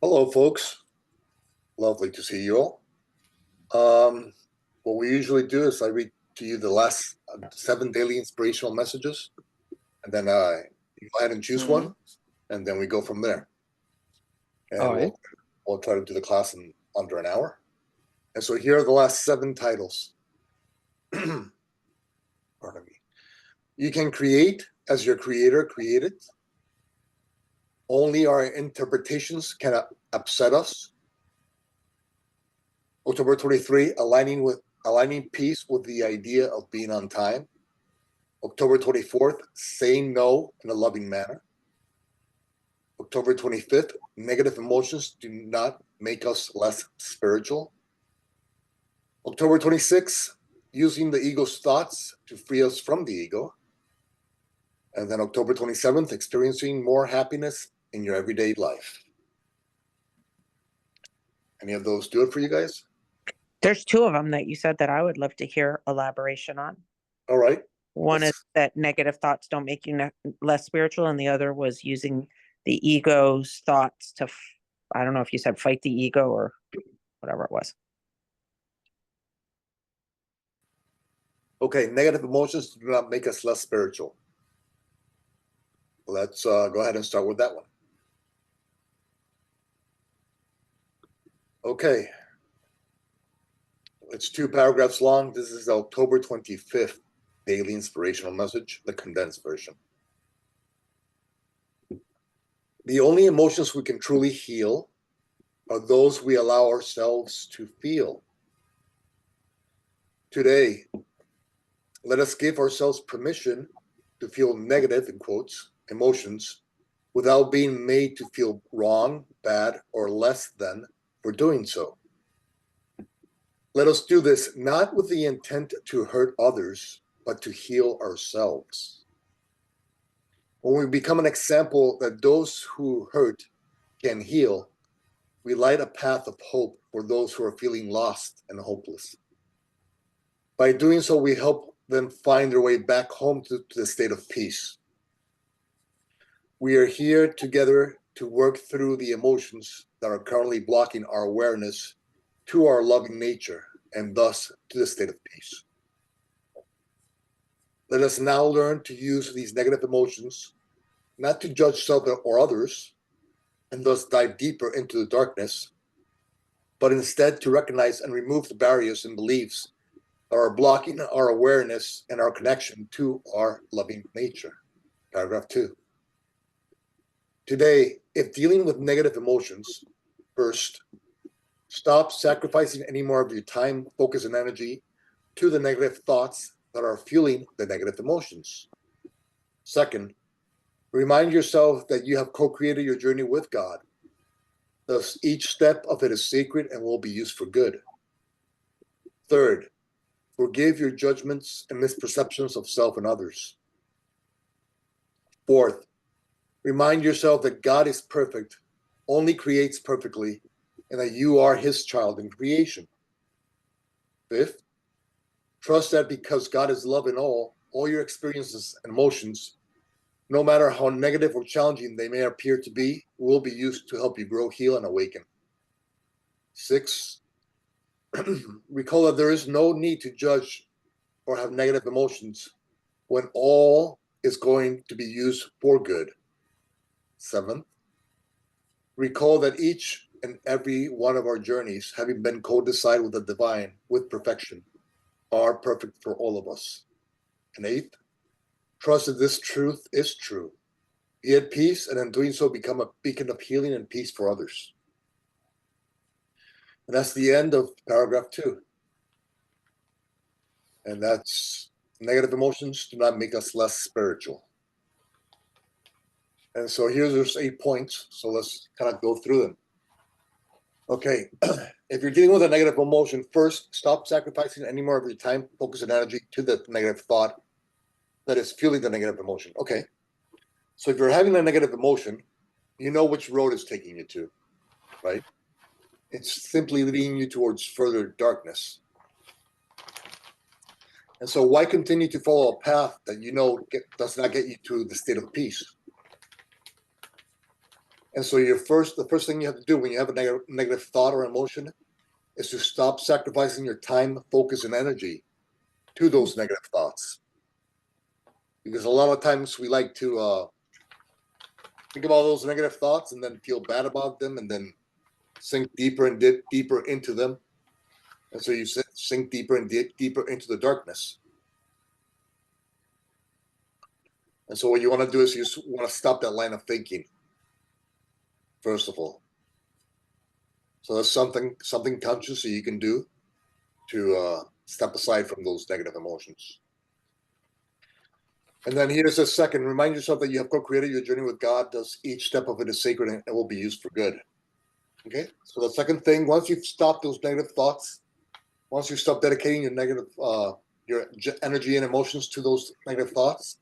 Hello, folks. Lovely to see you all. Um, what we usually do is I read to you the last 7 daily inspirational messages, and then you go ahead and choose Hmm. one, and then we go from there. All And right. we'll try to do the class in under an hour. And so here are the last 7 titles. Pardon me. You can create as your creator created. Only our interpretations can upset us. October 23, aligning peace with the idea of being on time. October 24th, saying no in a loving manner. October 25th, negative emotions do not make us less spiritual. October 26th, using the ego's thoughts to free us from the ego. And then October 27th, experiencing more happiness in your everyday life. Any of those do it for you guys? There's two of them that you said that I would love to hear elaboration on. All right. One is that negative thoughts don't make you less spiritual, and the other was using the ego's thoughts to, I don't know if you said fight the ego or whatever it was. Okay, negative emotions do not make us less spiritual. Let's go ahead and start with that one. Okay. It's 2 paragraphs long. This is the October 25th daily inspirational message, the condensed version. The only emotions we can truly heal are those we allow ourselves to feel. Today, let us give ourselves permission to feel negative, in quotes, emotions without being made to feel wrong, bad, or less than for doing so. Let us do this not with the intent to hurt others, but to heal ourselves. When we become an example that those who hurt can heal, we light a path of hope for those who are feeling lost and hopeless. By doing so, we help them find their way back home to the state of peace. We are here together to work through the emotions that are currently blocking our awareness to our loving nature and thus to the state of peace. Let us now learn to use these negative emotions not to judge self or others and thus dive deeper into the darkness, but instead to recognize and remove the barriers and beliefs that are blocking our awareness and our connection to our loving nature. Paragraph 2. Today, if dealing with negative emotions, first, stop sacrificing any more of your time, focus, and energy to the negative thoughts that are fueling the negative emotions. Second, remind yourself that you have co-created your journey with God. Thus, each step of it is sacred and will be used for good. Third, forgive your judgments and misperceptions of self and others. Fourth, remind yourself that God is perfect, only creates perfectly, and that you are his child in creation. Fifth, trust that because God is love in all your experiences and emotions, no matter how negative or challenging they may appear to be, will be used to help you grow, heal, and awaken. Six, recall that there is no need to judge or have negative emotions when all is going to be used for good. Seventh, recall that each and every one of our journeys, having been co-decided with the divine, with perfection, are perfect for all of us. And eighth, trust that this truth is true. Be at peace, and in doing so, become a beacon of healing and peace for others. And that's the end of paragraph 2. And that's negative emotions do not make us less spiritual. And so there's 8 points. So let's kind of go through them. Okay, if you're dealing with a negative emotion, first, stop sacrificing any more of your time, focus, and energy to the negative thought that is fueling the negative emotion. Okay, so if you're having a negative emotion, you know which road it's taking you to, right? It's simply leading you towards further darkness. And so why continue to follow a path that you know does not get you to the state of peace? And so the first thing you have to do when you have a negative thought or emotion is to stop sacrificing your time, focus, and energy to those negative thoughts. Because a lot of times we like to think about those negative thoughts and then feel bad about them and then sink deeper and deeper into them. And so you sink deeper and deeper into the darkness. And so what you want to do is you want to stop that line of thinking, first of all. So that's something conscious that you can do to step aside from those negative emotions. And then here's a second. Remind yourself that you have co-created your journey with God. Thus, each step of it is sacred and it will be used for good. Okay? So the second thing, once you've stopped those negative thoughts, once you stop dedicating your energy and emotions to those negative thoughts,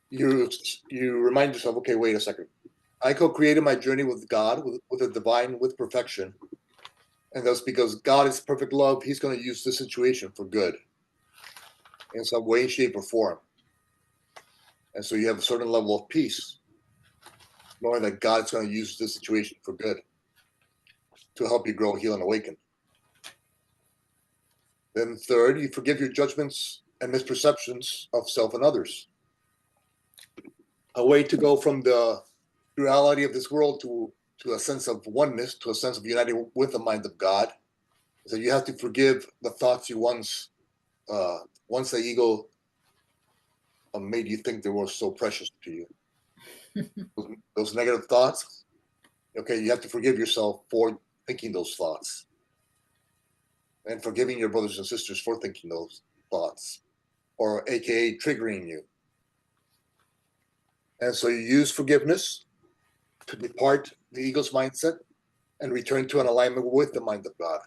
you remind yourself, okay, wait a second. I co-created my journey with God, with the divine, with perfection. And that's because God is perfect love. He's going to use this situation for good in some way, shape, or form. And so you have a certain level of peace, knowing that God's going to use this situation for good to help you grow, heal, and awaken. Then third, you forgive your judgments and misperceptions of self and others. A way to go from the duality of this world to a sense of oneness, to a sense of uniting with the mind of God, is that you have to forgive the thoughts you once the ego made you think they were so precious to you. Those negative thoughts, okay, you have to forgive yourself for thinking those thoughts and forgiving your brothers and sisters for thinking those thoughts, or AKA triggering you. And so you use forgiveness to depart the ego's mindset and return to an alignment with the mind of God.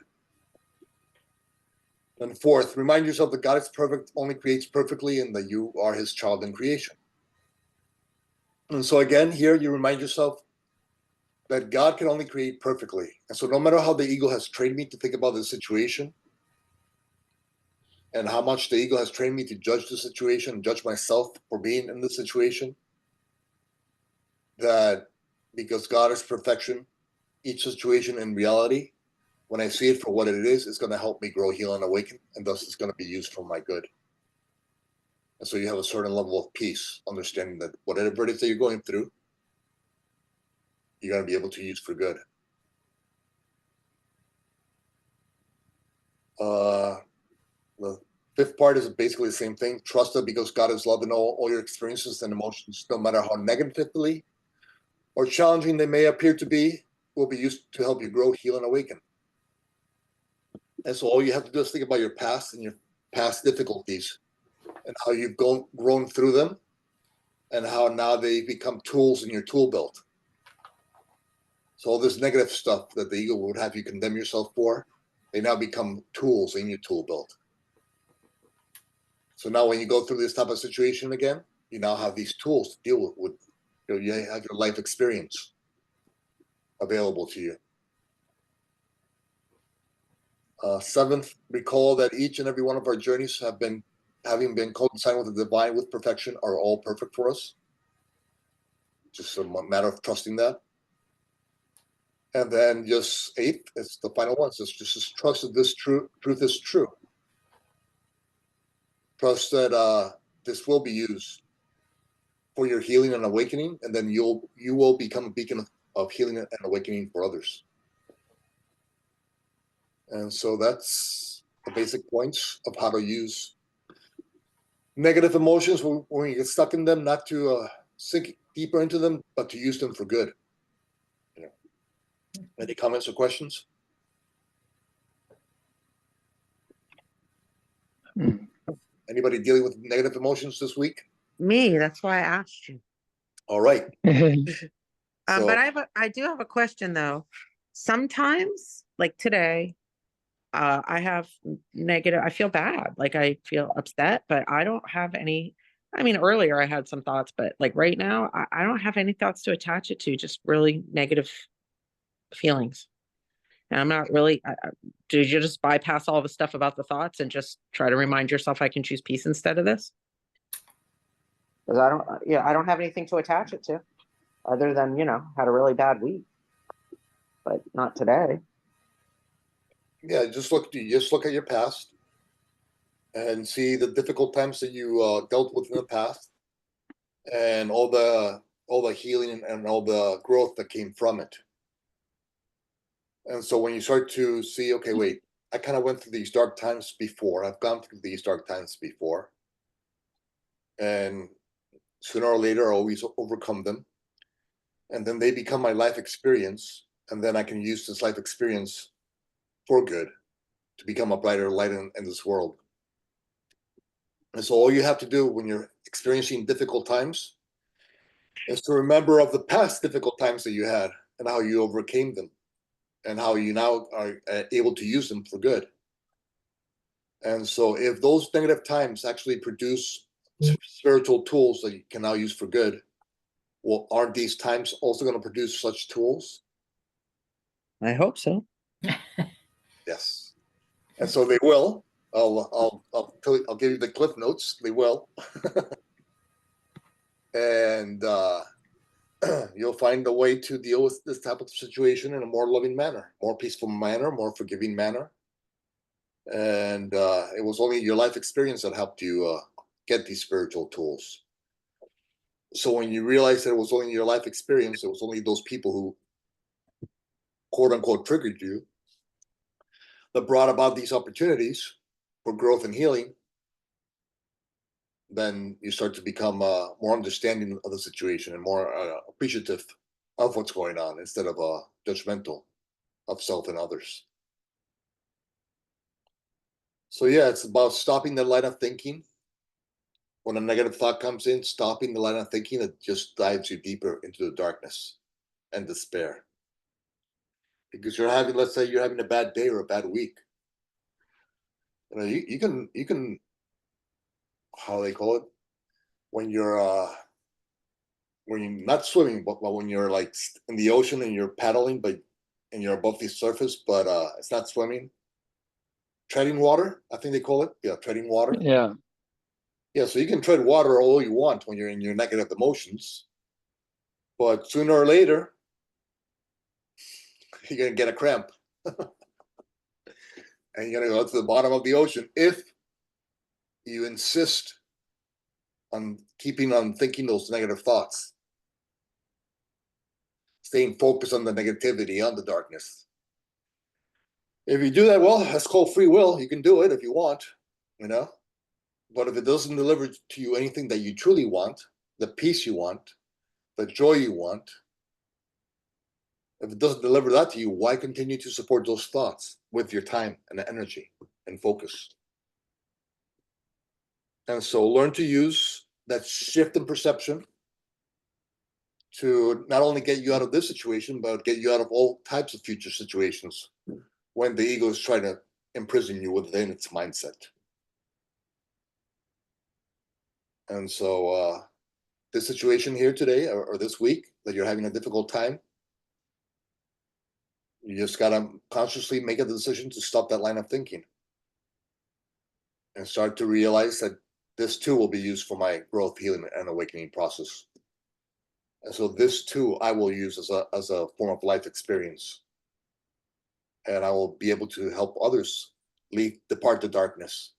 And fourth, remind yourself that God is perfect, only creates perfectly, and that you are his child in creation. And so again, here you remind yourself that God can only create perfectly. And so no matter how the ego has trained me to think about the situation and how much the ego has trained me to judge the situation, judge myself for being in the situation, that because God is perfection, each situation in reality, when I see it for what it is, it's going to help me grow, heal, and awaken, and thus it's going to be used for my good. And so you have a certain level of peace, understanding that whatever it is that you're going through, you're going to be able to use for good. The fifth part is basically the same thing. Trust that because God is love, and all your experiences and emotions, no matter how negatively or challenging they may appear to be, will be used to help you grow, heal, and awaken. And so all you have to do is think about your past and your past difficulties and how you've grown through them and how now they become tools in your tool belt. So all this negative stuff that the ego would have you condemn yourself for, they now become tools in your tool belt. So now when you go through this type of situation again, you now have these tools to deal with you have your life experience available to you. Seventh, recall that each and every one of our journeys having been co-designed with the divine, with perfection, are all perfect for us. Just a matter of trusting that. And then just eighth, it's the final one. So just trust that this truth is true. Trust that this will be used for your healing and awakening, and then you will become a beacon of healing and awakening for others. And so that's the basic points of how to use negative emotions when you get stuck in them, not to sink deeper into them, but to use them for good. Any comments or questions? Anybody dealing with negative emotions this week? Me, that's why I asked you. All right. So, But I do have a question though. Sometimes, like today, I have negative, I feel bad, like I feel upset, but I don't have any. I mean, earlier I had some thoughts, but like right now, I don't have any thoughts to attach it to, just really negative feelings. And I'm not really, do you just bypass all the stuff about the thoughts and just try to remind yourself I can choose peace instead of this? Because I don't have anything to attach it to. other than, had a really bad week, but not today. Yeah, just look at your past and see the difficult times that you dealt with in the past, and all the healing and all the growth that came from it. And so when you start to see, okay, wait, I kind of went through these dark times before. I've gone through these dark times before, and sooner or later, I always overcome them, and then they become my life experience, and then I can use this life experience for good to become a brighter light in this world. And so all you have to do when you're experiencing difficult times is to remember of the past difficult times that you had and how you overcame them and how you now are able to use them for good. And so if those negative times actually produce spiritual tools that you can now use for good, well, aren't these times also going to produce such tools? I hope so. Yes. And so they will. I'll give you the cliff notes. They will. And you'll find a way to deal with this type of situation in a more loving manner, more peaceful manner, more forgiving manner. And it was only your life experience that helped you get these spiritual tools. So when you realize that it was only your life experience, it was only those people who quote unquote triggered you that brought about these opportunities for growth and healing, then you start to become more understanding of the situation and more appreciative of what's going on instead of judgmental of self and others. So yeah, it's about stopping the line of thinking. When a negative thought comes in, stopping the line of thinking that just dives you deeper into the darkness and despair. Because let's say you're having a bad day or a bad week. You can how they call it when you're not swimming, but when you're like in the ocean and you're paddling, but and you're above the surface, but it's not swimming. Treading water, I think they call it. Yeah, treading water. Yeah. Yeah, so you can tread water all you want when you're in your negative emotions, but sooner or later, you're gonna get a cramp, and you're gonna go to the bottom of the ocean if you insist on keeping on thinking those negative thoughts, staying focused on the negativity, on the darkness. If you do that, well, that's called free will. You can do it if you want, you know. But if it doesn't deliver to you anything that you truly want, the peace you want, the joy you want, if it doesn't deliver that to you, why continue to support those thoughts with your time and energy and focus? And so learn to use that shift in perception to not only get you out of this situation, but get you out of all types of future situations when the ego is trying to imprison you within its mindset. And so this situation here today or this week that you're having a difficult time, you just got to consciously make a decision to stop that line of thinking and start to realize that this too will be used for my growth, healing, and awakening process. And so this too I will use as a form of life experience. And I will be able to help others depart the darkness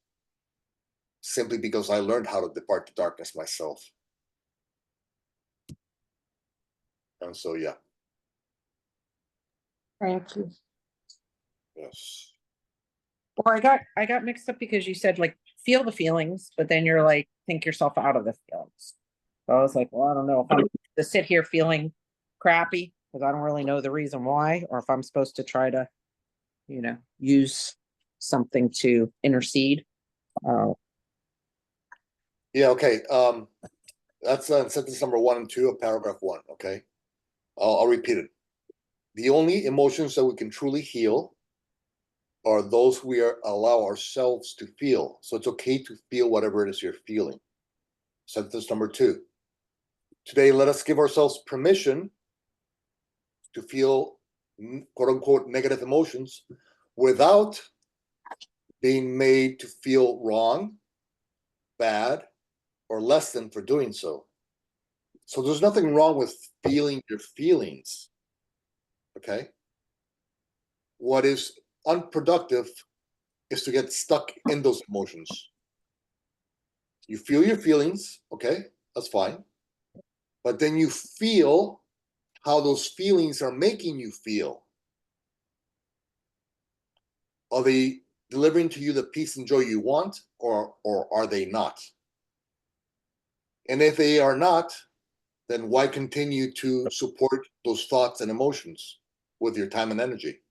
simply because I learned how to depart the darkness myself. And so, yeah. Thank you. Yes. Or I got mixed up because you said like feel the feelings, but then you're like think yourself out of the feelings. So I was like, well, I don't know if I'm to sit here feeling crappy because I don't really know the reason why, or if I'm supposed to try to, use something to intercede. Yeah, okay. That's sentence number 1 and 2 of paragraph 1. Okay. I'll repeat it. The only emotions that we can truly heal are those we allow ourselves to feel. So it's okay to feel whatever it is you're feeling. Sentence number 2. Today, let us give ourselves permission to feel quote unquote negative emotions without being made to feel wrong, bad, or less than for doing so. So there's nothing wrong with feeling your feelings. Okay. What is unproductive is to get stuck in those emotions. You feel your feelings, okay, that's fine. But then you feel how those feelings are making you feel. Are they delivering to you the peace and joy you want, or are they not? And if they are not, then why continue to support those thoughts and emotions with your time and energy?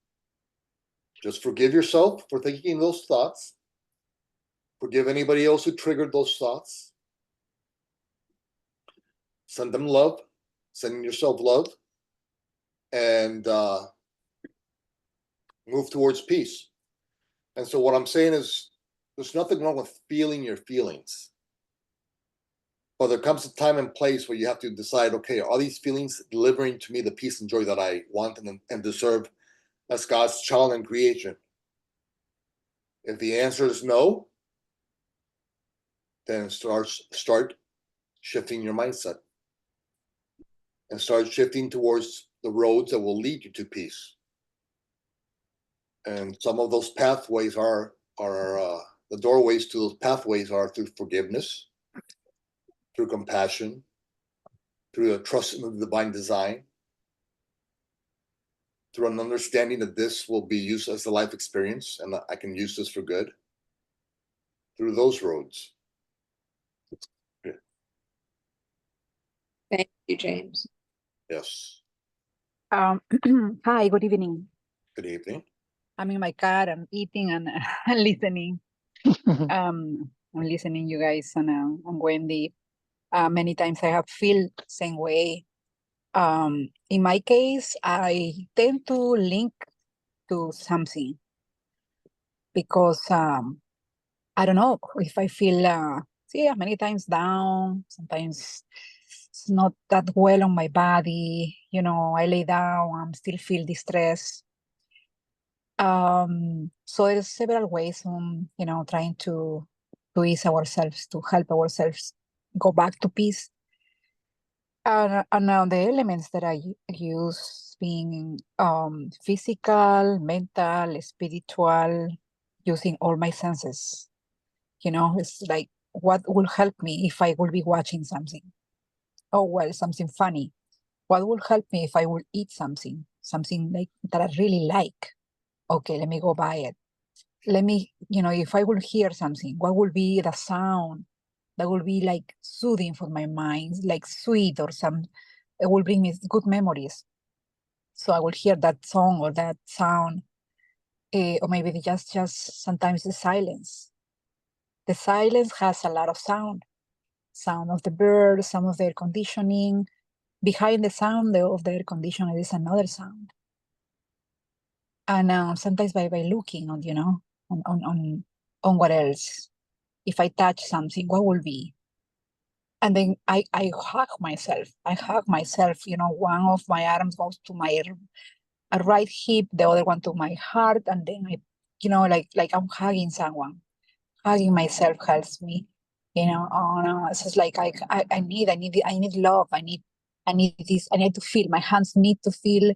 Just forgive yourself for thinking those thoughts. Forgive anybody else who triggered those thoughts. Send them love. Send yourself love. And move towards peace. And so what I'm saying is there's nothing wrong with feeling your feelings. But there comes a time and place where you have to decide, okay, are these feelings delivering to me the peace and joy that I want and deserve as God's child in creation? If the answer is no, then start shifting your mindset and start shifting towards the roads that will lead you to peace. And some of those pathways are the doorways to those pathways are through forgiveness, through compassion, through a trust in the divine design, through an understanding that this will be used as a life experience and I can use this for good, through those roads. Yeah. Thank you, James. Yes. Hi, good evening. Good evening. I'm in my car, I'm eating and listening. I'm listening you guys and Wendy. Many times I have feel same way. In my case, I tend to link to something because I don't know if I feel many times down, sometimes it's not that well on my body, I lay down, I'm still feel distress. So there's several ways on, trying to ease ourselves, to help ourselves go back to peace. And now the elements that I use being physical, mental, spiritual, using all my senses. It's like what will help me if I will be watching something? Oh, well, something funny. What will help me if I will eat something like that I really like? Okay, let me go buy it. Let me, if I will hear something, what will be the sound that will be like soothing for my mind, like sweet or it will bring me good memories. So I will hear that song or that sound, or maybe just sometimes the silence. The silence has a lot of sound of the birds, sound of the air conditioning. Behind the sound of the air conditioning is another sound. And sometimes by looking on, on what else. If I touch something, what will be? And then I hug myself. One of my arms goes to my right hip, the other one to my heart, and then like I'm hugging someone. Hugging myself helps me. Oh no, it's just like I need love. I need this. I need to feel. My hands need to feel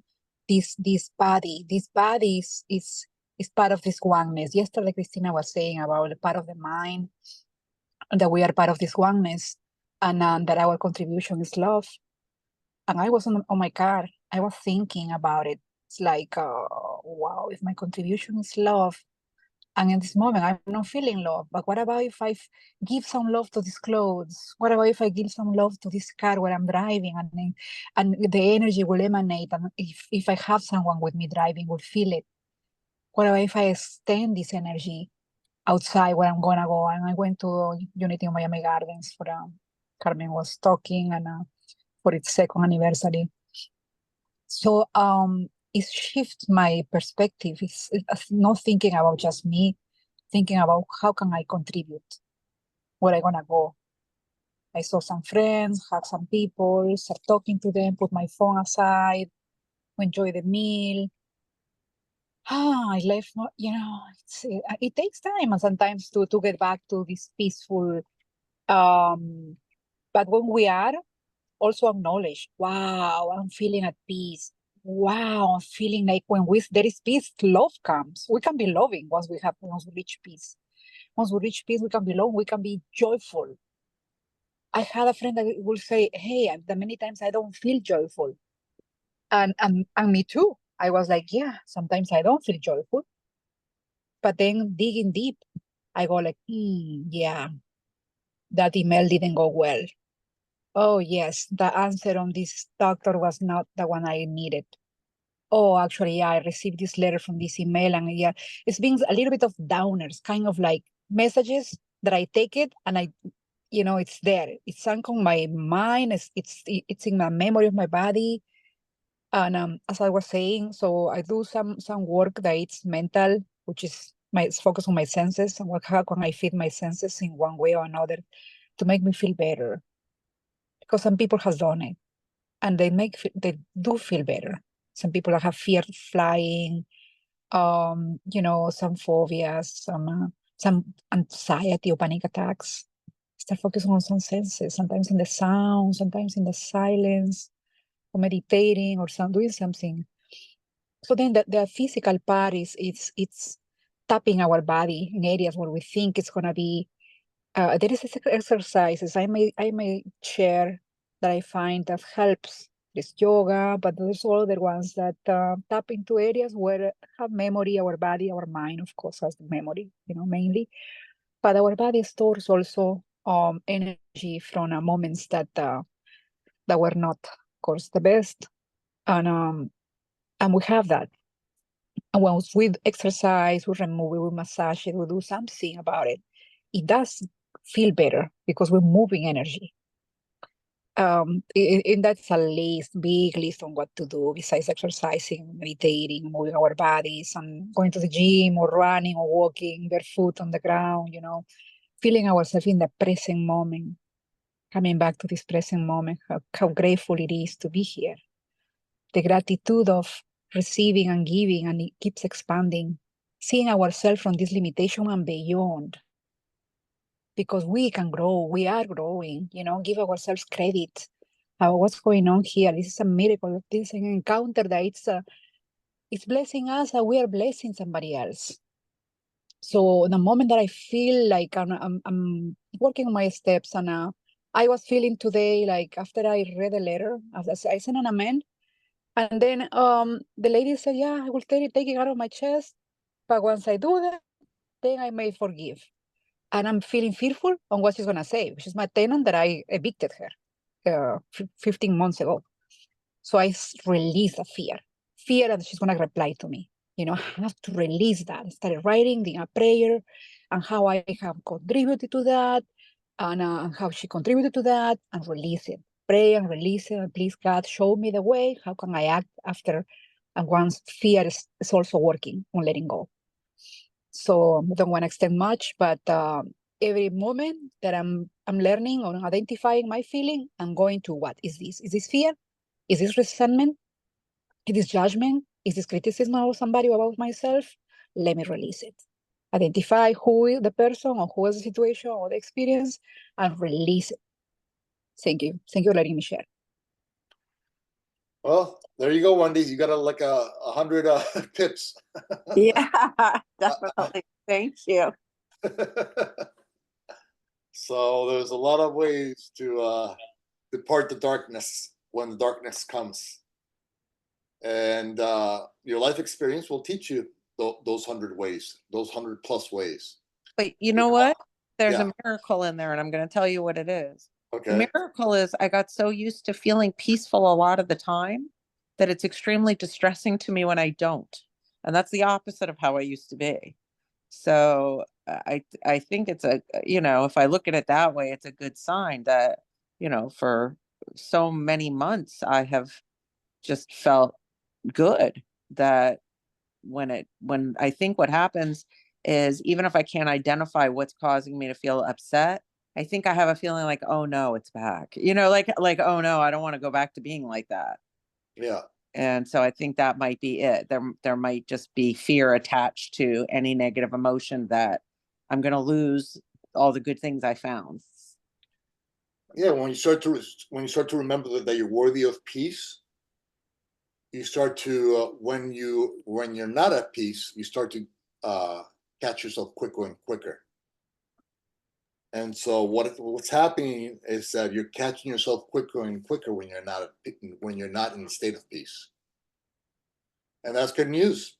this body. This body is part of this oneness. Yesterday, Christina was saying about the part of the mind, that we are part of this oneness, and that our contribution is love. And I was on my car. I was thinking about it. It's like, wow, if my contribution is love, and in this moment, I'm not feeling love. But what about if I give some love to these clothes? What about if I give some love to this car where I'm driving, and the energy will emanate? And if I have someone with me driving, will feel it. What about if I extend this energy outside where I'm gonna go? And I went to Unity in Miami Gardens for Carmen was talking, and for its second anniversary. So it shifts my perspective. It's not thinking about just me, thinking about how can I contribute, where I gonna go. I saw some friends, had some people, start talking to them, put my phone aside, enjoy the meal. I left, it takes time and sometimes to get back to this peaceful, but when we are, also acknowledge, wow, I'm feeling at peace. Wow, I'm feeling like when there is peace, love comes. We can be loving once we reach peace. Once we reach peace, we can be loving, we can be joyful. I had a friend that will say, hey, the many times I don't feel joyful. And me too. I was like, yeah, sometimes I don't feel joyful. But then digging deep, I go like, yeah, that email didn't go well. Oh, yes, the answer on this doctor was not the one I needed. Oh, actually, yeah, I received this letter from this email, and yeah, it's been a little bit of downers, kind of like messages that I take it and it's there. It's sunk on my mind. It's in my memory of my body. And as I was saying, so I do some work that it's mental, which is it's focus on my senses and how can I feed my senses in one way or another to make me feel better. Because some people has done it and they do feel better. Some people that have fear of flying, some phobias, some anxiety or panic attacks. Start focusing on some senses, sometimes in the sound, sometimes in the silence, or meditating or doing something. So then the physical part is it's tapping our body in areas where we think it's gonna be. There is exercises I may share that I find that helps. There's yoga, but there's all other ones that tap into areas where have memory, our body, our mind, of course, has the memory, mainly. But our body stores also energy from moments that were not, of course, the best, and we have that. And once we exercise, we remove it, we massage it, we do something about it. It does feel better because we're moving energy. And that's a big list on what to do besides exercising, meditating, moving our bodies, and going to the gym or running or walking barefoot on the ground, feeling ourselves in the present moment, coming back to this present moment, how grateful it is to be here. The gratitude of receiving and giving, and it keeps expanding, seeing ourselves from this limitation and beyond. Because we can grow, we are growing, give ourselves credit. What's going on here? This is a miracle. This is an encounter that it's blessing us and we are blessing somebody else. So the moment that I feel like I'm working on my steps, and I was feeling today, like after I read the letter, as I sent an amend, and then the lady said, yeah, I will take it out of my chest, but once I do that, then I may forgive. And I'm feeling fearful on what she's gonna say, which is my tenant that I evicted her 15 months ago. So I released the fear that she's gonna reply to me. I have to release that. I started writing a prayer and how I have contributed to that, and how she contributed to that, and release it. Pray and release it. And please, God, show me the way. How can I act after and once fear is also working on letting go? So I don't want to extend much, but every moment that I'm learning or identifying my feeling, I'm going to, what is this? Is this fear? Is this resentment? Is this judgment? Is this criticism of somebody about myself? Let me release it. Identify who is the person or who is the situation or the experience, and release it. Thank you. Thank you for letting me share. Well, there you go, Wendy. You got like 100 pips. Yeah, definitely. Thank you. So there's a lot of ways to depart the darkness when the darkness comes. And your life experience will teach you those 100 ways, those 100+ ways. But you know what? There's Yeah. a miracle in there, and I'm going to tell you what it is. The Okay. miracle is I got so used to feeling peaceful a lot of the time that it's extremely distressing to me when I don't. And that's the opposite of how I used to be. So I think it's if I look at it that way, it's a good sign that, for so many months I have just felt good. That when I think what happens is, even if I can't identify what's causing me to feel upset, I think I have a feeling like, oh no, it's back. Like oh no, I don't want to go back to being like that. Yeah. And so I think that might be it. There might just be fear attached to any negative emotion, that I'm going to lose all the good things I found. Yeah, when you start to remember that you're worthy of peace, you start to when you're not at peace, you start to catch yourself quicker and quicker. And so what's happening is that you're catching yourself quicker and quicker when you're not in a state of peace, and that's good news.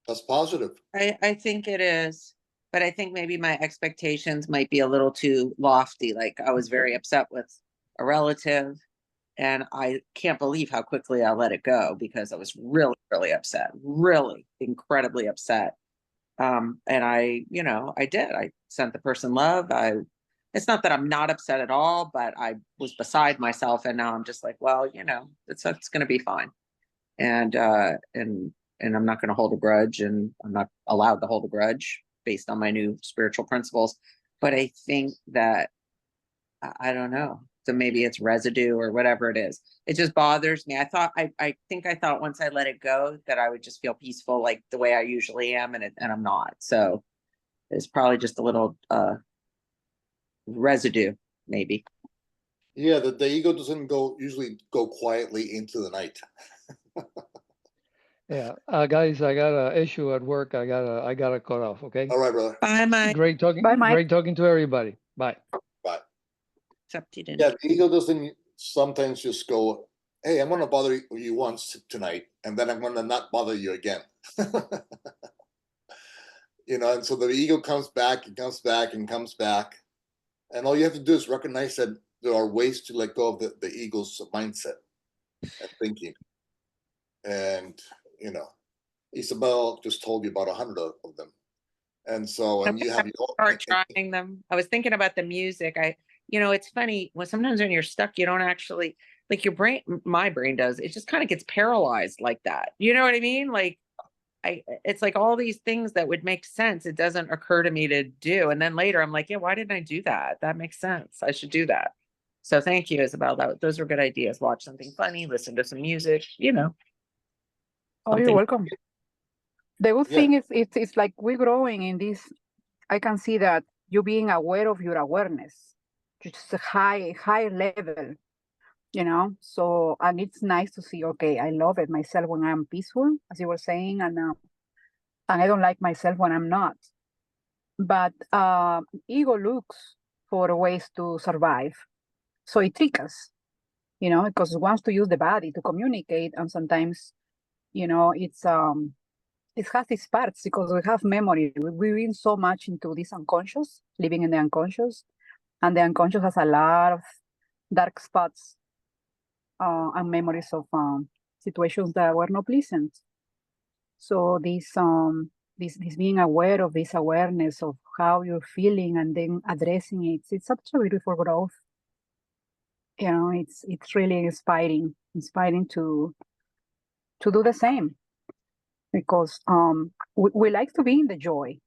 That's positive. I think it is, but I think maybe my expectations might be a little too lofty. Like I was very upset with a relative, and I can't believe how quickly I let it go because I was really, really upset, really incredibly upset. And I did. I sent the person love. It's not that I'm not upset at all, but I was beside myself, and now I'm just like, well, it's going to be fine, and I'm not going to hold a grudge, and I'm not allowed to hold a grudge based on my new spiritual principles. But I think that I don't know. So maybe it's residue or whatever it is. It just bothers me. I thought once I let it go that I would just feel peaceful like the way I usually am, and I'm not. So it's probably just a little residue, maybe. Yeah, the ego doesn't usually go quietly into the night. Yeah, guys, I got an issue at work. I gotta cut off. Okay. All right, brother. Bye, Mike. Great talking. Bye, Mike. Great talking to everybody. Bye. Bye. Except you didn't. Yeah, the ego doesn't sometimes just go, hey, I'm going to bother you once tonight, and then I'm going to not bother you again. And so the ego comes back and comes back and comes back. And all you have to do is recognize that there are ways to let go of the ego's mindset and thinking. And, Isabel just told you about 100 of them. And so, and you have your Start trying them. I was thinking about the music. It's funny when sometimes when you're stuck, you don't actually like your brain. My brain does. It just kind of gets paralyzed like that. You know what I mean? Like it's like all these things that would make sense. It doesn't occur to me to do. And then later I'm like, yeah, why didn't I do that? That makes sense. I should do that. So thank you, Isabel. Those were good ideas. Watch something funny, listen to some music, Oh, you're something. welcome. The good Yeah. thing is it's like we're growing in this. I can see that you being aware of your awareness, just a high level, So, and it's nice to see. Okay, I love it myself when I'm peaceful, as you were saying, and I don't like myself when I'm not. But ego looks for ways to survive, so it tricks us, because it wants to use the body to communicate, and sometimes, it has its parts because we have memory. We've been so much into this unconscious, living in the unconscious, and the unconscious has a lot of dark spots and memories of situations that were not pleasant. So this being aware of this awareness of how you're feeling and then addressing it's such a beautiful growth. It's really inspiring to do the same, because we like to be in the joy.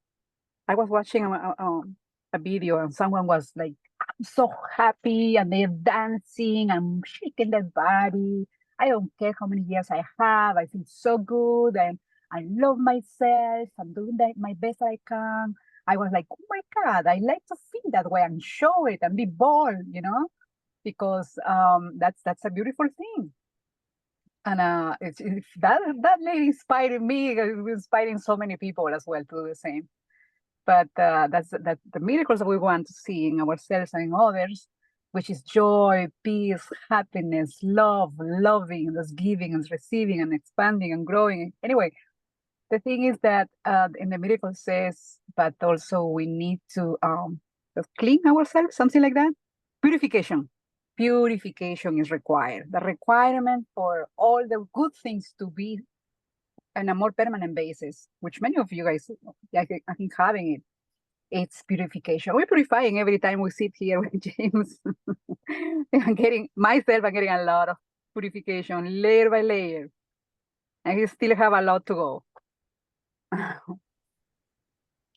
I was watching a video and someone was like so happy and they're dancing and shaking their body. I don't care how many years I have. I feel so good and I love myself. I'm doing my best I can. I was like, oh my God, I like to feel that way and show it and be bold, because that's a beautiful thing. And it's that lady inspired me, inspiring so many people as well to do the same. But that's the miracles that we want to see in ourselves and in others, which is joy, peace, happiness, love, loving, that's giving and receiving and expanding and growing. Anyway, the thing is that in the miracle says, but also we need to clean ourselves, something like that. Purification. Purification is required. The requirement for all the good things to be on a more permanent basis, which many of you guys, I think, having it. It's purification. We're purifying every time we sit here with James. I'm getting a lot of purification layer by layer. And we still have a lot to go.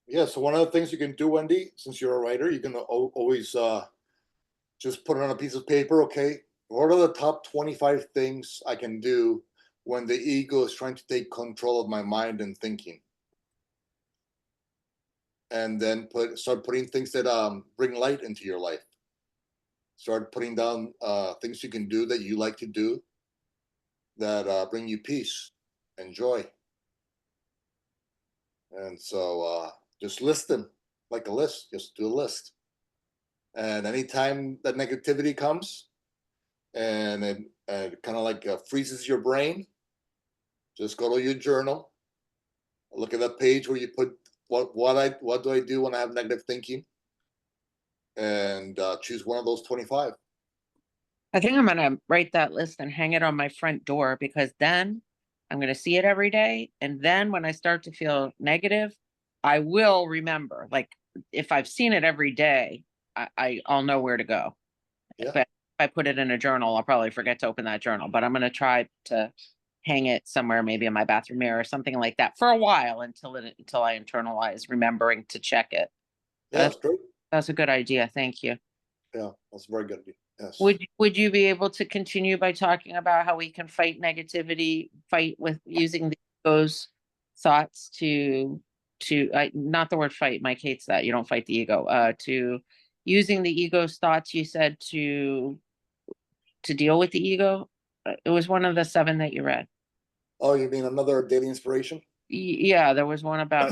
Yeah, so one of the things you can do, Wendy, since you're a writer, you can always just put it on a piece of paper, okay? What are the top 25 things I can do when the ego is trying to take control of my mind and thinking? And then start putting things that bring light into your life. Start putting down things you can do that you like to do that bring you peace and joy. And so just list them like a list. Just do a list. And anytime that negativity comes and it kind of like freezes your brain, just go to your journal. Look at that page where you put what do I do when I have negative thinking, and choose one of those 25. I think I'm gonna write that list and hang it on my front door, because then I'm gonna see it every day. And then when I start to feel negative, I will remember. Like, if I've seen it every day, I'll know where to go. Yeah. But if I put it in a journal, I'll probably forget to open that journal. But I'm gonna try to hang it somewhere, maybe in my bathroom mirror or something like that, for a while, until I internalize remembering to check it. Yeah, that's great. That's a good idea. Thank you. Yeah, that's a very good idea. Yes. Would you be able to continue by talking about how we can fight negativity, fight with using those thoughts to not the word fight, Mike hates that. You don't fight the ego. To using the ego's thoughts, you said, to deal with the ego. It was one of the 7 that you read. Oh, you mean another daily inspiration? Yeah, there was one about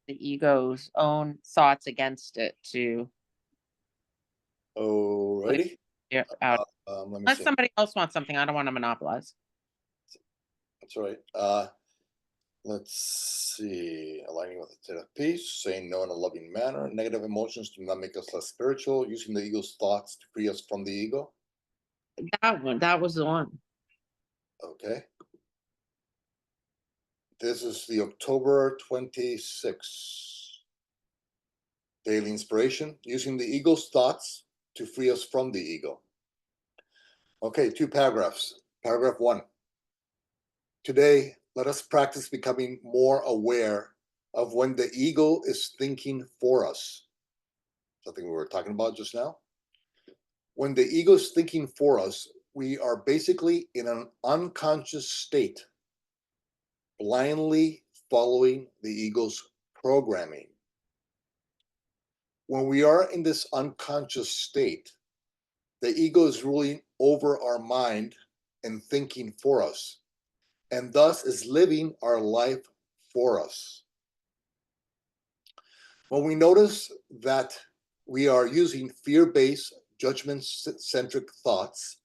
the ego's own thoughts against it to Alrighty. out. Let me Unless see. somebody else wants something, I don't want to monopolize. That's all right. Let's see. Aligning with the state of peace, saying no in a loving manner. Negative emotions do not make us less spiritual. Using the ego's thoughts to free us from the ego. That was the one. Okay. This is the October 26th daily inspiration. Using the ego's thoughts to free us from the ego. Okay, 2 paragraphs. Paragraph 1. Today, let us practice becoming more aware of when the ego is thinking for us. Something we were talking about just now. When the ego is thinking for us, we are basically in an unconscious state, blindly following the ego's programming. When we are in this unconscious state, the ego is ruling over our mind and thinking for us, and thus is living our life for us. When we notice that we are using fear-based, judgment-centric thoughts,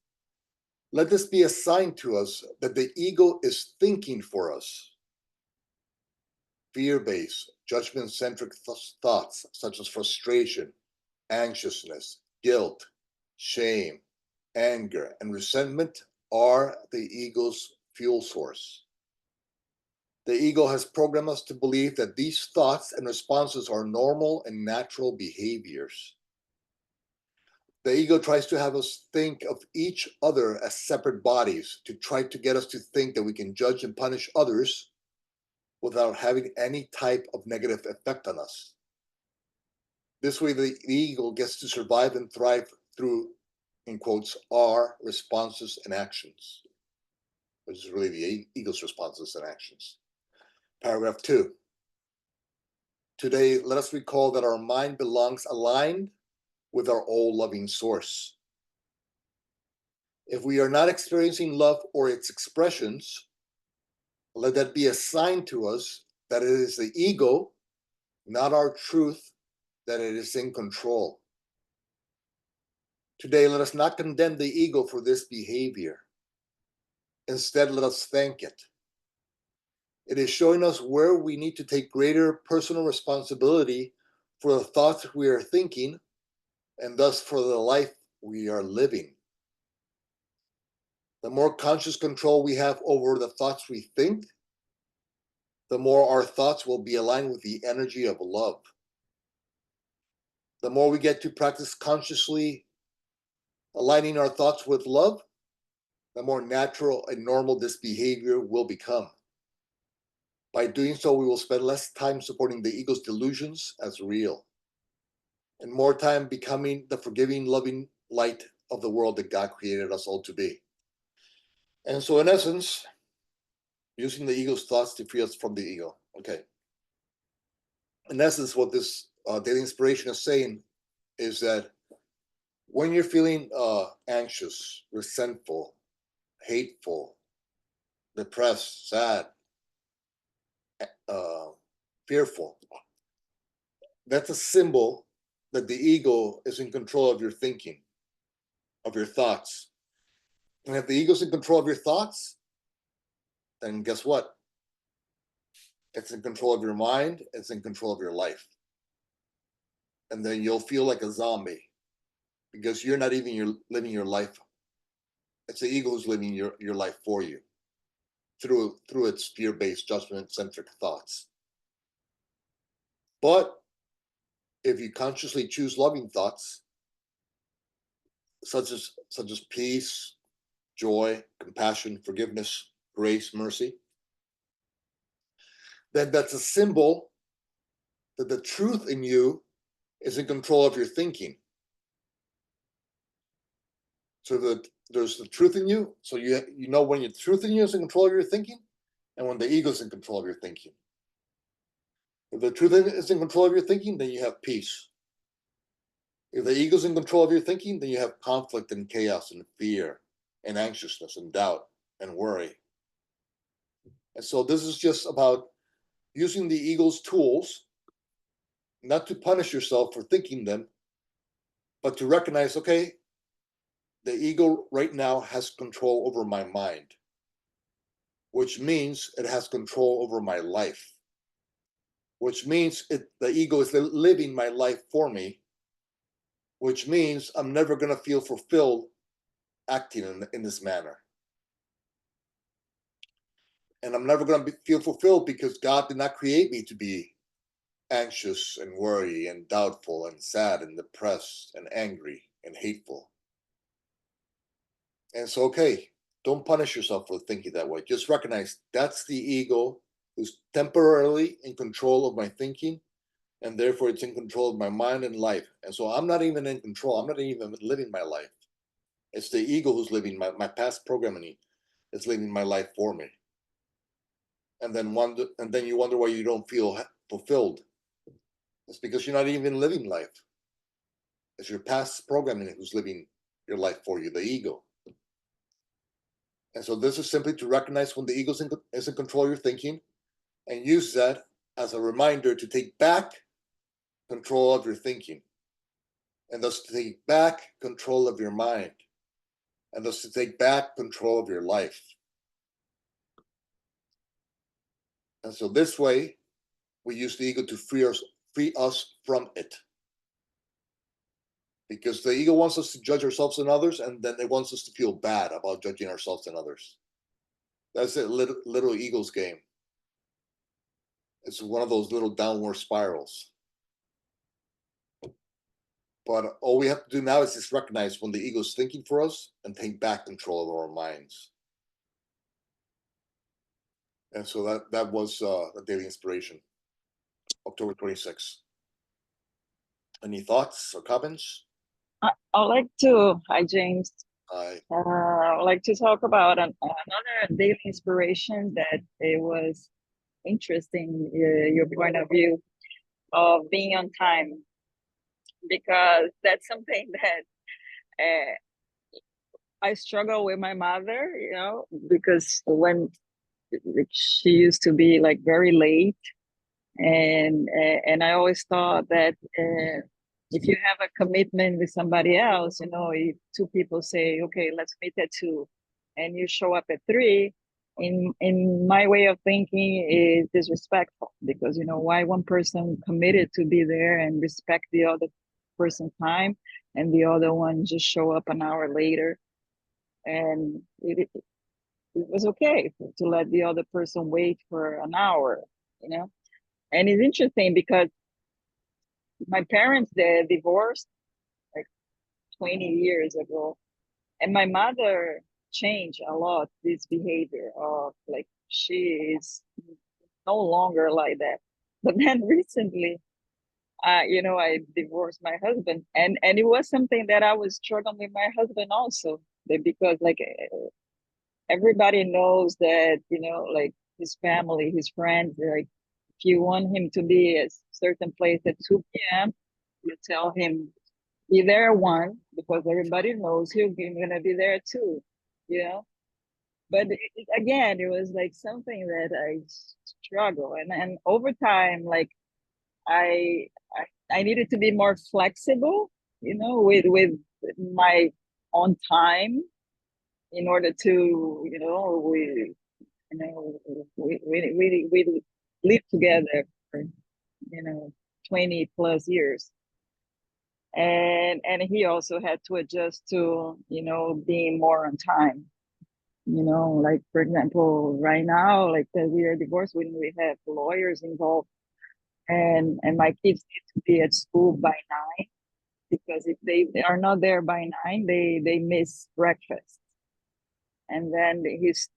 let this be a sign to us that the ego is thinking for us. Fear-based, judgment-centric thoughts such as frustration, anxiousness, guilt, shame, anger, and resentment are the ego's fuel source. The ego has programmed us to believe that these thoughts and responses are normal and natural behaviors. The ego tries to have us think of each other as separate bodies, to try to get us to think that we can judge and punish others without having any type of negative effect on us. This way, the ego gets to survive and thrive through, in quotes, our responses and actions, which is really the ego's responses and actions. Paragraph 2. Today, let us recall that our mind belongs aligned with our all-loving source. If we are not experiencing love or its expressions, let that be a sign to us that it is the ego, not our truth, that it is in control. Today, let us not condemn the ego for this behavior. Instead, let us thank it. It is showing us where we need to take greater personal responsibility for the thoughts we are thinking, and thus for the life we are living. The more conscious control we have over the thoughts we think, the more our thoughts will be aligned with the energy of love. The more we get to practice consciously aligning our thoughts with love, the more natural and normal this behavior will become. By doing so, we will spend less time supporting the ego's delusions as real, and more time becoming the forgiving, loving light of the world that God created us all to be. And so, in essence, using the ego's thoughts to free us from the ego. Okay. In essence, what this daily inspiration is saying is that when you're feeling anxious, resentful, hateful, depressed, sad, uh, fearful, that's a symbol that the ego is in control of your thinking, of your thoughts. And if the ego's in control of your thoughts, then guess what? It's in control of your mind, it's in control of your life. And then you'll feel like a zombie because you're not even living your life. It's the ego who's living your life for you through its fear-based, judgment-centric thoughts. But if you consciously choose loving thoughts, such as peace, joy, compassion, forgiveness, grace, mercy, then that's a symbol that the truth in you is in control of your thinking. So that there's the truth in you. So you know when your truth in you is in control of your thinking, and when the ego is in control of your thinking. If the truth is in control of your thinking, then you have peace. If the ego is in control of your thinking, then you have conflict and chaos and fear and anxiousness and doubt and worry. And so this is just about using the ego's tools, not to punish yourself for thinking them, but to recognize, okay, the ego right now has control over my mind, which means it has control over my life, which means the ego is living my life for me, which means I'm never going to feel fulfilled acting in this manner. And I'm never going to feel fulfilled because God did not create me to be anxious and worry and doubtful and sad and depressed and angry and hateful. And so, okay, don't punish yourself for thinking that way. Just recognize that's the ego who's temporarily in control of my thinking, and therefore it's in control of my mind and life. And so I'm not even in control. I'm not even living my life. It's the ego who's living my past programming is living my life for me. And then you wonder why you don't feel fulfilled. It's because you're not even living life. It's your past programming who's living your life for you, the ego. And so this is simply to recognize when the ego is in control of your thinking and use that as a reminder to take back control of your thinking, and thus to take back control of your mind, and thus to take back control of your life. And so this way, we use the ego to free us from it. Because the ego wants us to judge ourselves and others, and then it wants us to feel bad about judging ourselves and others. That's it, little ego's game. It's one of those little downward spirals. But all we have to do now is just recognize when the ego is thinking for us and take back control of our minds. And so that was the daily inspiration, October 26th. Any thoughts or comments? I'd like to, hi James, I I'd like to talk about another daily inspiration that it was interesting, your point of view of being on time, because that's something that I struggle with my mother, because when she used to be like very late, and I always thought that if you have a commitment with somebody else, if two people say, okay, let's meet at 2, and you show up at 3, in my way of thinking is disrespectful, because why one person committed to be there and respect the other person's time, and the other one just show up an hour later, and it was okay to let the other person wait for an hour, and it's interesting because my parents, they divorced like 20 years ago, and my mother changed a lot this behavior of like she is no longer like that. But then recently, I divorced my husband, and it was something that I was struggling with my husband also, because like everybody knows that like his family, his friends, like if you want him to be at a certain place at 2 p.m., you tell him be there one, because everybody knows you're gonna be there too, you know. But again, it was like something that I struggle, and over time, like I, I needed to be more flexible, you know, with my own time in order to, we lived together for, 20 plus years. And he also had to adjust to, being more on time. Like for example, right now, like that we are divorced, when we have lawyers involved, and my kids need to be at school by 9, because if they are not there by 9, they miss breakfast. And then he's,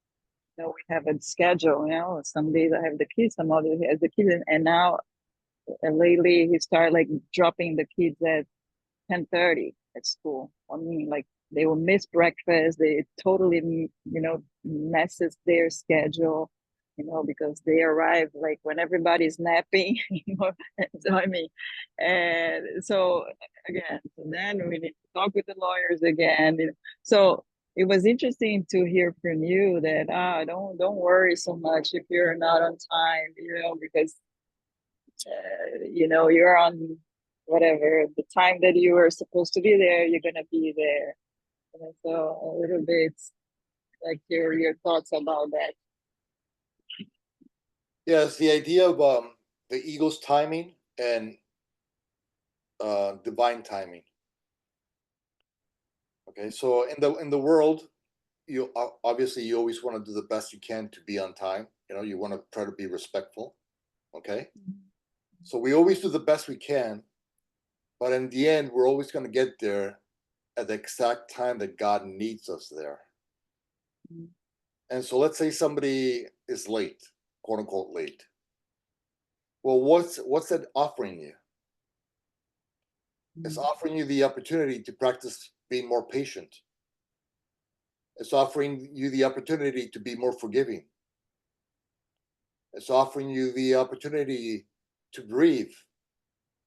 we have a schedule, some days I have the kids, some others he has the kids, and now lately he started like dropping the kids at 10:30 at school. I mean, like they will miss breakfast. They totally, messes their schedule, because they arrive like when everybody's napping, so I mean, and so again, so then we need to talk with the lawyers again. So it was interesting to hear from you that don't worry so much if you're not on time, because you're on whatever the time that you are supposed to be there, you're gonna be there. And so a little bit like your thoughts about that. Yes, the idea of the ego's timing and divine timing. Okay, so in the world, you obviously you always want to do the best you can to be on time. You want to try to be respectful. Okay, so we always do the best we can, but in the end, we're always going to get there at the exact time that God needs us there. Mm-hmm. And so let's say somebody is late, quote unquote late. Well, what's that offering you? It's offering you the opportunity to practice being more patient. It's offering you the opportunity to be more forgiving. It's offering you the opportunity to breathe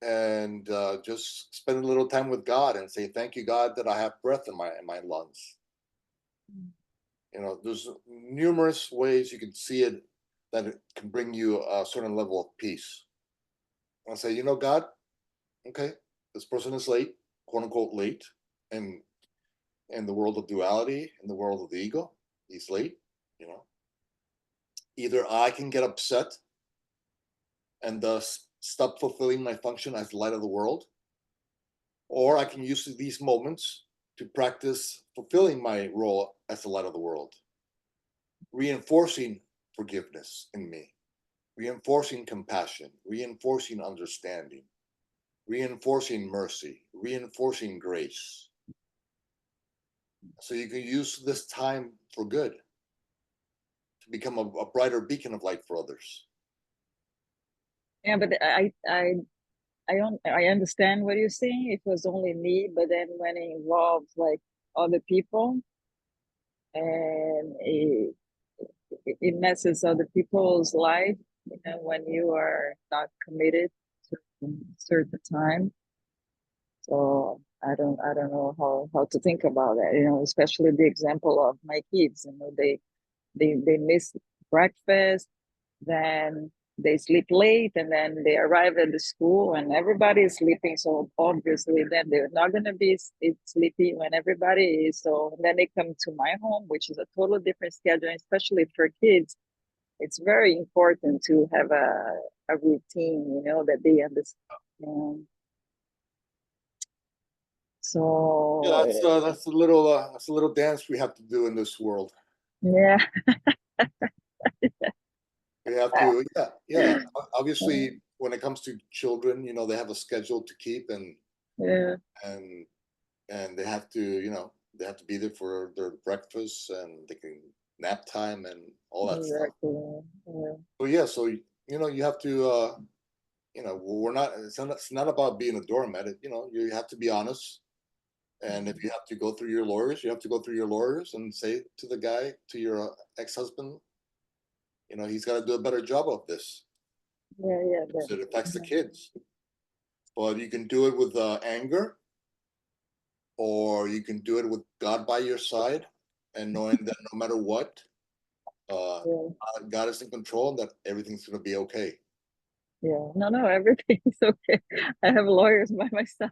and just spend a little time with God and say, "Thank you, God, that I have breath in my lungs." There's numerous ways you can see it that it can bring you a certain level of peace. And say, God, okay, this person is late, quote unquote late, and in the world of duality, in the world of the ego, he's late. Either I can get upset and thus stop fulfilling my function as the light of the world, or I can use these moments to practice fulfilling my role as the light of the world, reinforcing forgiveness in me, reinforcing compassion, reinforcing understanding, reinforcing mercy, reinforcing grace. So you can use this time for good, to become a brighter beacon of light for others. Yeah, but I understand what you're saying. It was only me, but then when it involves like other people, and it messes other people's life, when you are not committed to a certain time. So I don't know how to think about that, especially the example of my kids. They miss breakfast, then they sleep late, and then they arrive at the school and everybody is sleeping. So obviously then they're not going to be sleepy when everybody is. So then they come to my home, which is a totally different schedule, especially for kids. It's very important to have a routine, that they understand. So yeah, that's a little dance we have to do in this world. Yeah. We have to, yeah. Obviously, when it comes to children, they have a schedule to keep, and they have to, they have to be there for their breakfast, and they can nap time and all that stuff. Yeah. So you have to, we're not. It's not about being a doormat. You have to be honest. And if you have to go through your lawyers, you have to go through your lawyers and say to the guy, to your ex-husband, he's got to do a better job of this. Yeah. Because it affects the kids. But you can do it with anger, or you can do it with God by your side and knowing that no matter what, Yeah. God is in control and that everything's going to be okay. Yeah, no, everything is okay. I have lawyers by my side,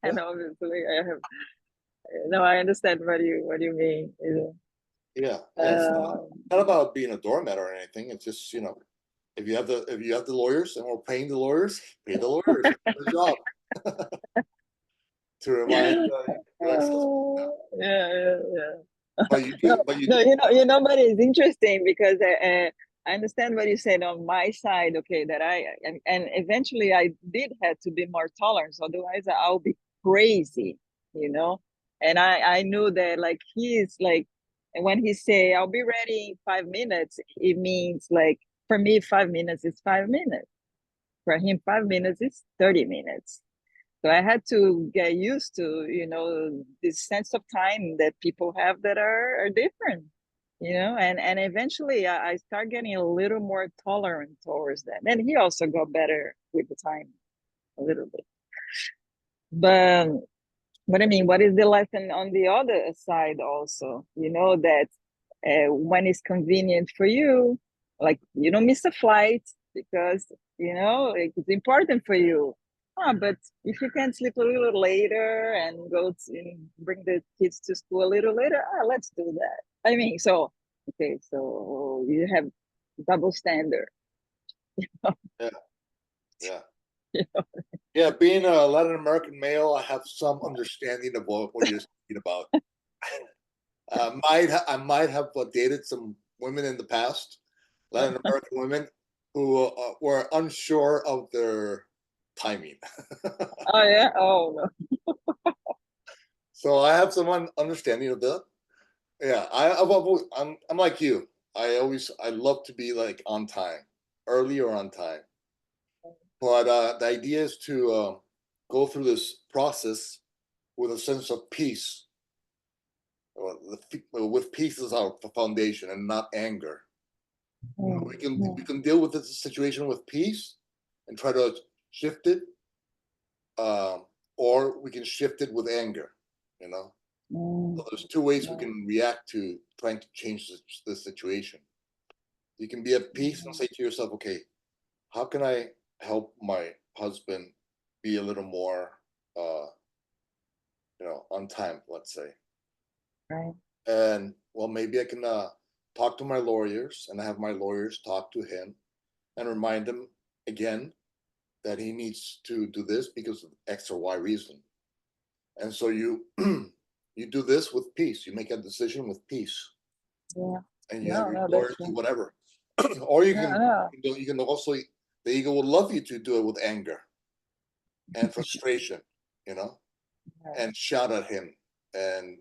and obviously I have. No, I understand what you mean. Yeah, it's not about being a doormat or anything. It's just, you know, if you have the lawyers and we're paying the lawyers, pay the lawyers. It's their job to remind your ex-husband. Yeah. But you No, do, but you no, do. but it's interesting because I understand what you said on my side. Okay, that and eventually I did have to be more tolerant. Otherwise, I'll be crazy, you know. And I knew that like he's like, and when he say I'll be ready in 5 minutes, it means like for me 5 minutes is 5 minutes. For him, 5 minutes is 30 minutes. So I had to get used to, this sense of time that people have that are different, and eventually I start getting a little more tolerant towards that. And he also got better with the time a little bit. But what I mean, what is the lesson on the other side also? That when it's convenient for you, like you don't miss a flight because, it's important for you. But if you can sleep a little later and bring the kids to school a little later, let's do that. I mean, so, okay, so you have double standard. Yeah, yeah. You know? Yeah, being a Latin American male, I have some understanding of what you're speaking about. I might have dated some women in the past, Latin American women, who were unsure of their timing. Oh yeah. Oh no. So I have some understanding of that. Yeah, I'm like you. I love to be like on time, early or on time. But the idea is to go through this process with a sense of peace. With peace as our foundation and not anger. We can deal with this situation with peace and try to shift it, or we can shift it with anger. So there's two ways we can react to trying to change the situation. You can be at peace and say to yourself, okay, how can I help my husband be a little more, on time, let's say. Right. And well, maybe I can talk to my lawyers and have my lawyers talk to him and remind him again that he needs to do this because of X or Y reason. And so you you do this with peace. You make a decision with peace. Yeah. And you have your That's lawyers do true. whatever. Or No. you can also, the ego would love you to do it with anger and frustration, and shout at him, and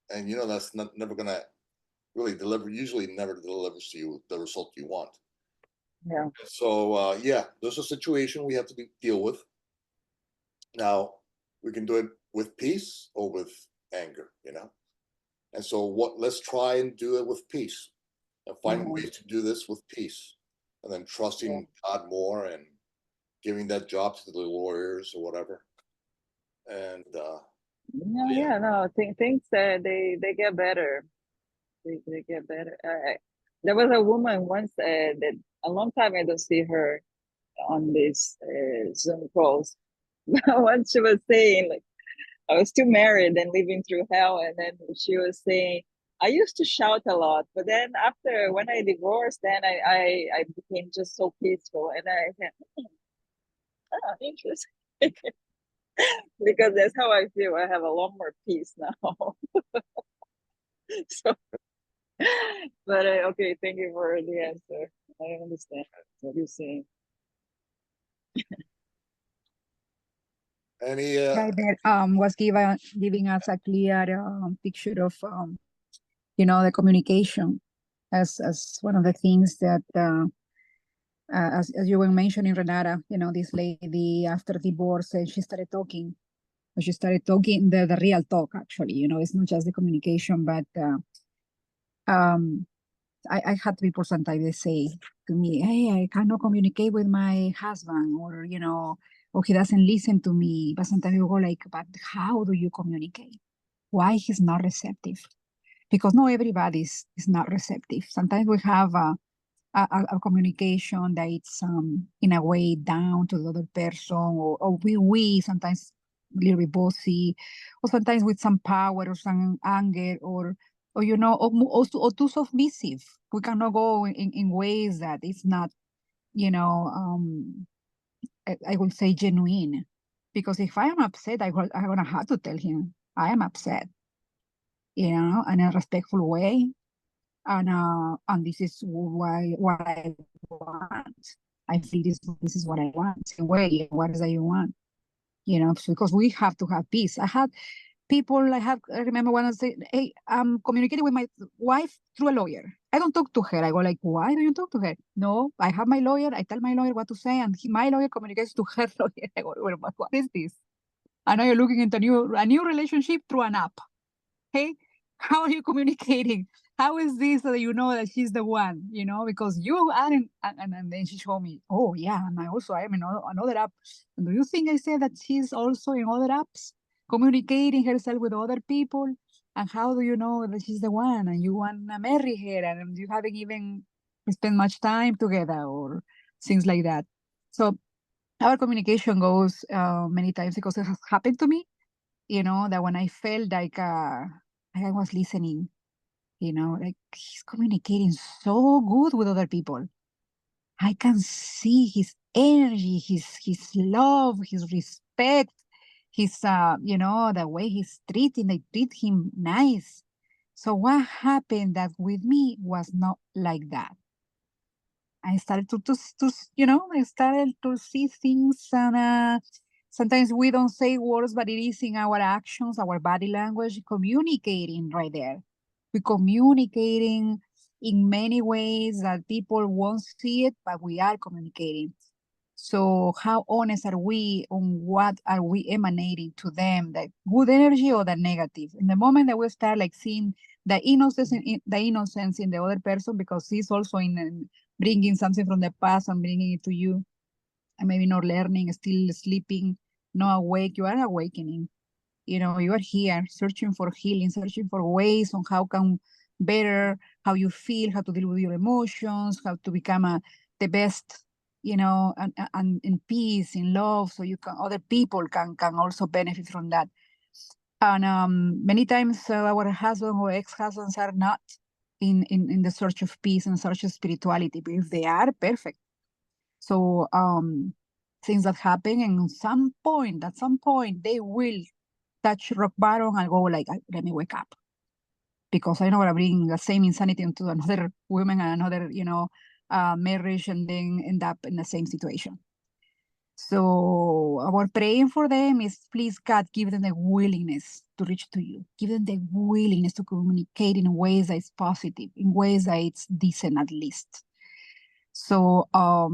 that's never gonna really deliver. Usually, never delivers to you the result you want. Yeah. So yeah, there's a situation we have to deal with. Now we can do it with peace or with anger, And so let's try and do it with peace and find ways to do this with peace, and then trusting God more and giving that job to the lawyers or whatever. And No. Things they get better. They get better. There was a woman once that a long time I don't see her on this Zoom calls. Once she was saying like I was still married and living through hell, and then she was saying I used to shout a lot, but then after when I divorced, then I became just so peaceful, and I said, interesting. Because that's how I feel. I have a lot more peace now. So, but okay, thank you for the answer. I understand what you're saying. any Right there was giving us a clear picture of the communication as one of the things that as you were mentioning, Renata, this lady after divorce, she started talking. She started talking the real talk, actually. It's not just the communication, but I had people sometimes they say to me, hey, I cannot communicate with my husband, or or he doesn't listen to me. But sometimes you go like, but how do you communicate? Why he's not receptive? Because not everybody is not receptive. Sometimes we have a communication that it's in a way down to the other person, or we sometimes a little bit bossy, or sometimes with some power or some anger, or you know, or too submissive. We cannot go in ways that it's not, you know, I would say genuine. Because if I am upset, I'm gonna have to tell him I am upset, you know, in a respectful way, and this is what I want. I feel this is what I want. Say, wait, what is that you want? You know, so because we have to have peace. I remember when I said, hey, I'm communicating with my wife through a lawyer. I don't talk to her. I go like, why do you talk to her? No, I have my lawyer. I tell my lawyer what to say, and my lawyer communicates to her lawyer. I go, well, what is this? I know you're looking into a new relationship through an app. Hey, how are you communicating? How is this so that you know that she's the one, you know, because you aren't, and then she showed me, oh yeah, and I am in another app. And do you think I said that she's also in other apps, communicating herself with other people? And how do you know that she's the one and you want to marry her and you haven't even spent much time together or things like that? So our communication goes many times because it has happened to me, you know, that when I felt like I was listening, you know, like he's communicating so good with other people. I can see his energy, his love, his respect, his you know, the way they treat him nice. So what happened that with me was not like that. I started to you know, I started to see things, and sometimes we don't say words, but it is in our actions, our body language, communicating right there. We're communicating in many ways that people won't see it, but we are communicating. So how honest are we on what are we emanating to them, the good energy or the negative? In the moment that we start like seeing the innocence in the other person, because he's also in bringing something from the past and bringing it to you, and maybe not learning, still sleeping, not awake, you are awakening. You know, you are here searching for healing, searching for ways on how can better how you feel, how to deal with your emotions, how to become the best, you know, and in peace, in love, so you can other people can also benefit from that. And many times our husband or ex-husbands are not in the search of peace and search of spirituality, but if they are, perfect. So things that happen, and at some point they will touch rock bottom and go like, let me wake up, because I know I'm bringing the same insanity into another woman and another, you know, marriage, and then end up in the same situation. So our praying for them is, please God, give them the willingness to reach to you. Give them the willingness to communicate in ways that is positive, in ways that it's decent at least. So our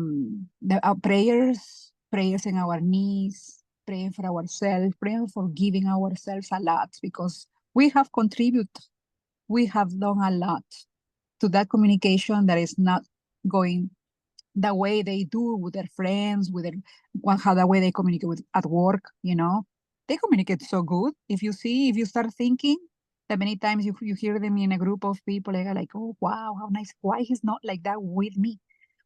prayers in our knees, praying for ourselves, praying for giving ourselves a lot, because we have contributed, we have done a lot to that communication that is not going the way they do with their friends, with how the way they communicate at work, you know. They communicate so good. If you start thinking that many times you hear them in a group of people, they're like, oh, wow, how nice. Why he's not like that with me?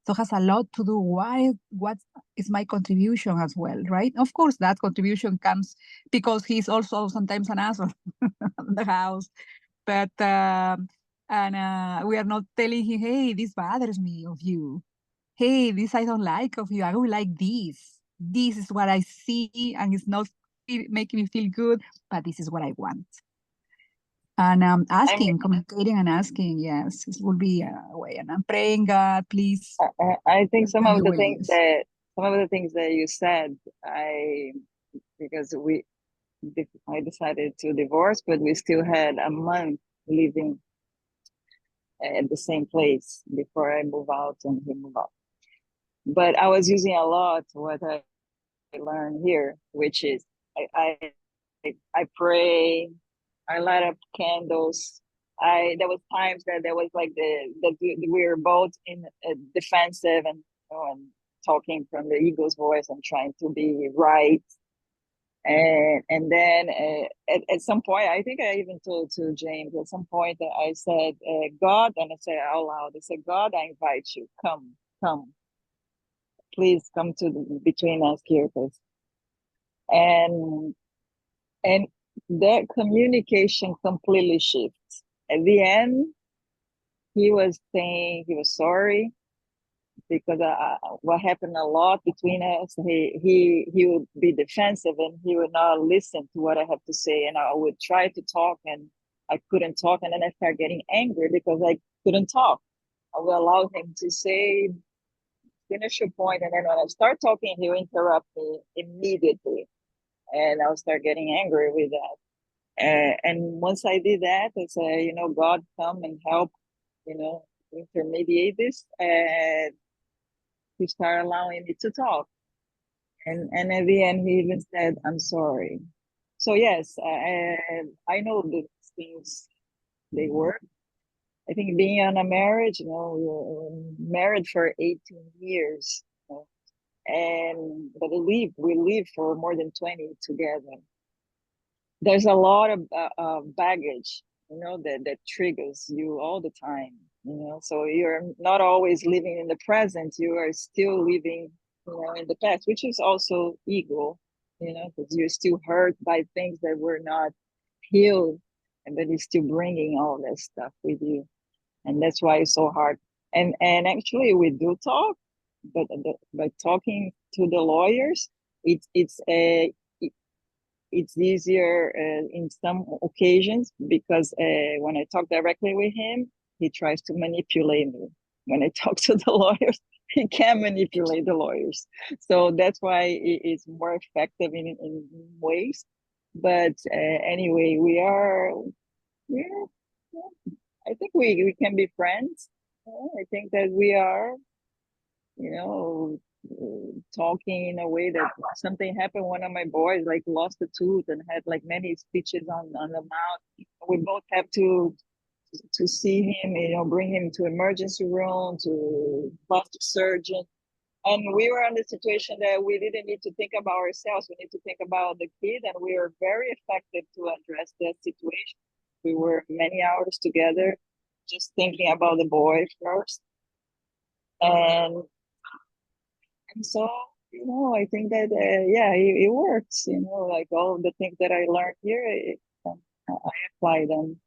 So it has a lot to do. What is my contribution as well, right? Of course, that contribution comes because he's also sometimes an asshole in the house. But, we are not telling him, hey, this bothers me of you. Hey, this I don't like of you. I would like this. This is what I see, and it's not making me feel good, but this is what I want. And communicating and asking, yes, this will be a way. And I'm praying, God, please. I think some of the ways. things that you said, because I decided to divorce, but we still had a month living at the same place before I move out and he move out. But I was using a lot what I learned here, which is I pray, I light up candles. There was times that there was like we were both in defensive and talking from the ego's voice and trying to be right. And then at some point, I think I even told to James, at some point I said, God, and I said out loud, I said, God, I invite you, come, please come between us here, please. And that communication completely shifts. At the end, he was saying he was sorry, because what happened a lot between us, he would be defensive and he would not listen to what I have to say, and I would try to talk and I couldn't talk, and then I started getting angry because I couldn't talk. I would allow him to say, finish your point, and then when I start talking, he would interrupt me immediately, and I would start getting angry with that. And once I did that, I said, God, come and help, intermediate this, and he started allowing me to talk. And at the end, he even said, I'm sorry. So yes, I know these things, they work. I think being on a marriage, we're married for 18 years, but we live for more than 20 together. There's a lot of baggage, that triggers you all the time, so you're not always living in the present, you are still living, in the past, which is also ego, because you're still hurt by things that were not healed, but you're still bringing all that stuff with you. And that's why it's so hard. And actually we do talk, but by talking to the lawyers, it's easier in some occasions, because when I talk directly with him, he tries to manipulate me. When I talk to the lawyers, he can't manipulate the lawyers. So that's why it's more effective in ways. But anyway, I think we can be friends. I think that we are, talking in a way that something happened. One of my boys lost a tooth and had many stitches on the mouth. We both have to see him, bring him to emergency room, to plastic surgeon. And we were in the situation that we didn't need to think about ourselves. We need to think about the kid, and we were very effective to address that situation. We were many hours together, just thinking about the boy first. And so, I think that, it works, all the things that I learned here, I apply them.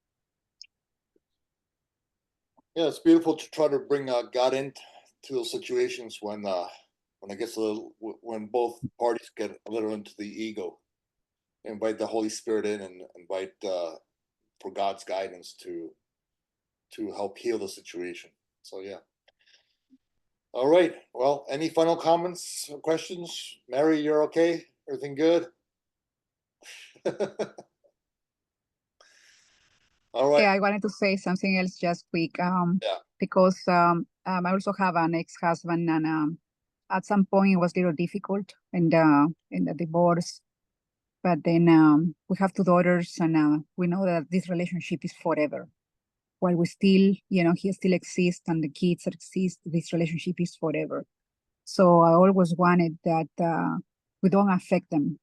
Yeah, it's beautiful to try to bring God into those situations when it gets when both parties get a little into the ego. Invite the Holy Spirit in and invite for God's guidance to help heal the situation. So yeah. All right. Well, any final comments or questions? Mary, you're okay? Everything good? All right. Yeah, I wanted to say something else just quick. Because I also have an ex-husband, and at some point it was a little difficult in the divorce. But then we have 2 daughters, and we know that this relationship is forever. While we still, he still exists and the kids exist, this relationship is forever. So I always wanted that we don't affect them,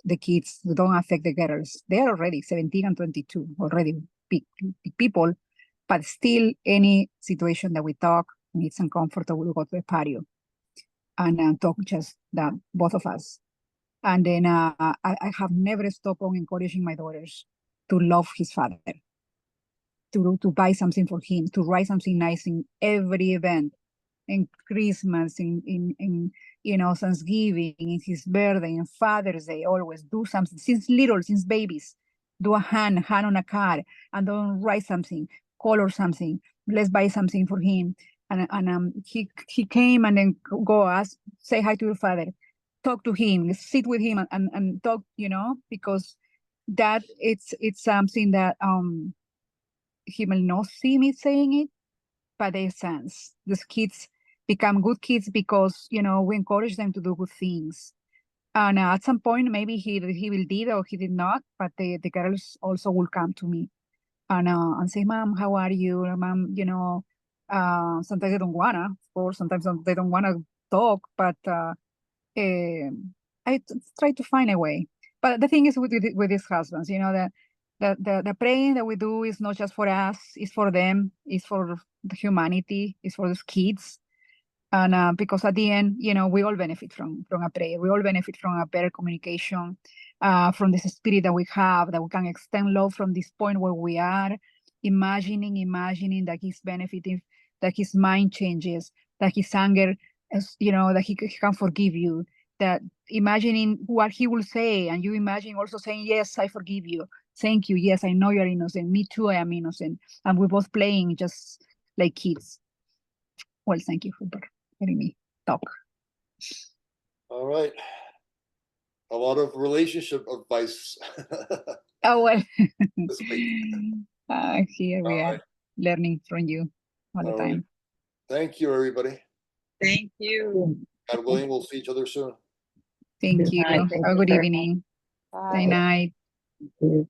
the kids, we don't affect the girls. They are already 17 and 22, already big people, but still any situation that we talk and it's uncomfortable, we go to the patio and talk just that, both of us. And then I have never stopped on encouraging my daughters to love his father, to buy something for him, to write something nice in every event, in Christmas, in Thanksgiving, in his birthday, in Father's Day, always do something. Since babies, do a hand on a card, and don't write something, color something. Let's buy something for him. And he came and then go say hi to your father, talk to him, sit with him and talk, because that it's something that he will not see me saying it, but they sense. These kids become good kids because, we encourage them to do good things. And at some point, maybe he will did or he did not, but the girls also will come to me and say, Mom, how are you? Mom, sometimes they don't wanna, of course, sometimes they don't wanna talk, but I try to find a way. But the thing is with these husbands, you know, the praying that we do is not just for us, it's for them, it's for the humanity, it's for these kids. And because at the end, you know, we all benefit from a prayer. We all benefit from a better communication, from this spirit that we have, that we can extend love from this point where we are, imagining that he's benefiting, that his mind changes, that his anger, you know, that he can forgive you, that imagining what he will say, and you imagine also saying, yes, I forgive you. Thank you. Yes, I know you're innocent. Me too, I am innocent. And we're both playing just like kids. Well, thank you for letting me talk. All right. A lot of relationship advice. Oh, well. This week. Here we All are right. learning from you all the All time. right. Thank you, everybody. Thank you. God willing, we'll see each other soon. Thank Good you. night. Thank Have a you good very evening. much. Good night. Thank you.